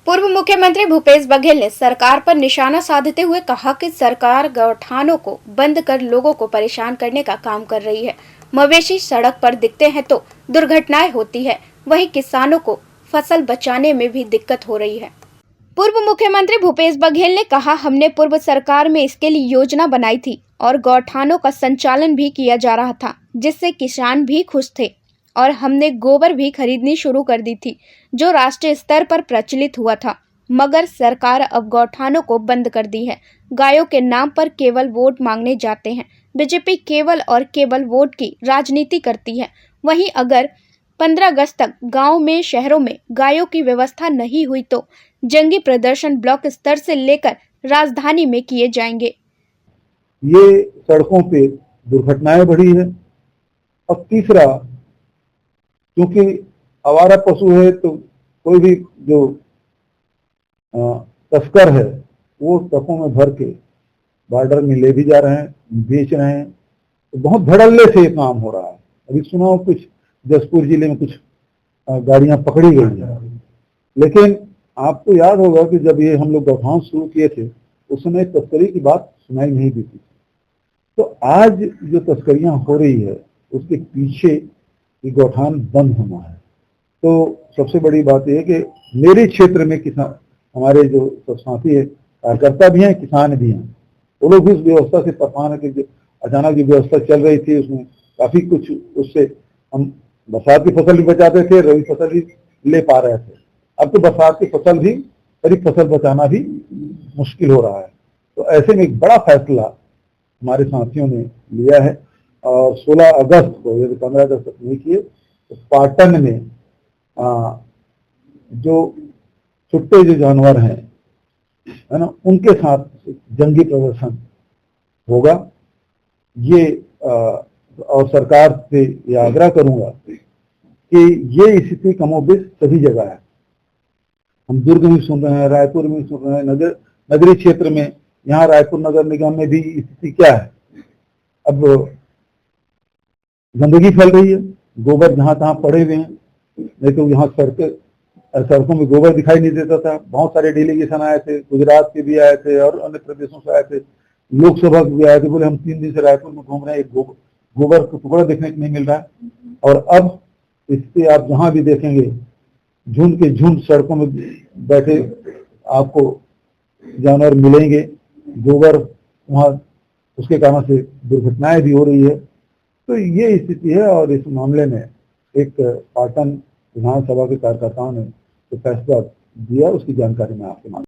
पूर्व मुख्यमंत्री भूपेश बघेल ने सरकार पर निशाना साधते हुए कहा कि सरकार गौठानों को बंद कर लोगों को परेशान करने का काम कर रही है। मवेशी सड़क पर दिखते हैं तो दुर्घटनाएं होती है, वहीं किसानों को फसल बचाने में भी दिक्कत हो रही है। पूर्व मुख्यमंत्री भूपेश बघेल ने कहा, हमने पूर्व सरकार में इसके लिए योजना बनाई थी और गौठानों का संचालन भी किया जा रहा था, जिससे किसान भी खुश थे और हमने गोबर भी खरीदनी शुरू कर दी थी, जो राष्ट्रीय स्तर पर प्रचलित हुआ था। मगर सरकार अब गौठानों को बंद कर दी है। गायों के नाम पर केवल वोट मांगने जाते हैं। बीजेपी केवल और केवल वोट की राजनीति करती है। वहीं अगर 15 अगस्त तक गांव में, शहरों में गायों की व्यवस्था नहीं हुई तो जंगी प्रदर्शन ब्लॉक स्तर से लेकर राजधानी में किए जाएंगे। ये सड़कों पे दुर्घटनाएं बढ़ी है। और तीसरा, क्योंकि आवारा पशु है तो कोई भी जो तस्कर है वो ट्रकों में भर के बॉर्डर में ले भी जा रहे हैं, बेच रहे हैं। तो बहुत धड़ल्ले से ये काम हो रहा है। अभी सुना कुछ जसपुर जिले में कुछ गाड़ियां पकड़ी गई हैं। लेकिन आपको याद होगा कि जब ये हम लोग गौठान शुरू किए थे उस समय तस्करी की बात सुनाई नहीं देती थी। तो आज जो तस्करियां हो रही है उसके पीछे ये गौठान बंद होना है। तो सबसे बड़ी बात यह है कि मेरे क्षेत्र में किसान, हमारे जो सब साथी है, कार्यकर्ता भी हैं, किसान भी हैं, वो लोग भी उस व्यवस्था से परेशान है कि अचानक जो व्यवस्था चल रही थी उसमें काफी कुछ, उससे हम बरसात की फसल भी बचाते थे, रबी फसल भी ले पा रहे थे। अब तो बरसात की फसल भी, खरीफ फसल बचाना भी मुश्किल हो रहा है। तो ऐसे में एक बड़ा फैसला हमारे साथियों ने लिया है और 16 अगस्त को, यदि 15 अगस्त तक नहीं किए तो पाटन में जो छुट्टे जो जानवर हैं, है ना, उनके साथ जंगी प्रदर्शन होगा। ये और सरकार से ये आग्रह करूंगा कि ये स्थिति कमोबेश सभी जगह है। हम दुर्ग में सुन रहे हैं, रायपुर में सुन रहे हैं, नगरीय क्षेत्र में, यहाँ रायपुर नगर निगम में भी स्थिति क्या है। अब गंदगी फैल रही है, गोबर जहां तहां पड़े हुए हैं। नहीं तो यहाँ सड़कों में गोबर दिखाई नहीं देता था। बहुत सारे डेलीगेशन आए थे, गुजरात के भी आए थे और अन्य प्रदेशों से आए थे, लोकसभा के भी आए थे। बोले हम 3 दिन से रायपुर में घूम रहे हैं, एक गोबर का टुकड़ा देखने को नहीं मिल रहा है। और अब इससे आप जहां भी देखेंगे झुंड के झुंड सड़कों में बैठे आपको जानवर मिलेंगे। गोबर वहां, उसके कारण से दुर्घटनाएं भी हो रही है। तो ये स्थिति है और इस मामले में एक पाटन विधानसभा के कार्यकर्ताओं ने जो फैसला दिया उसकी जानकारी मैं आपके मांग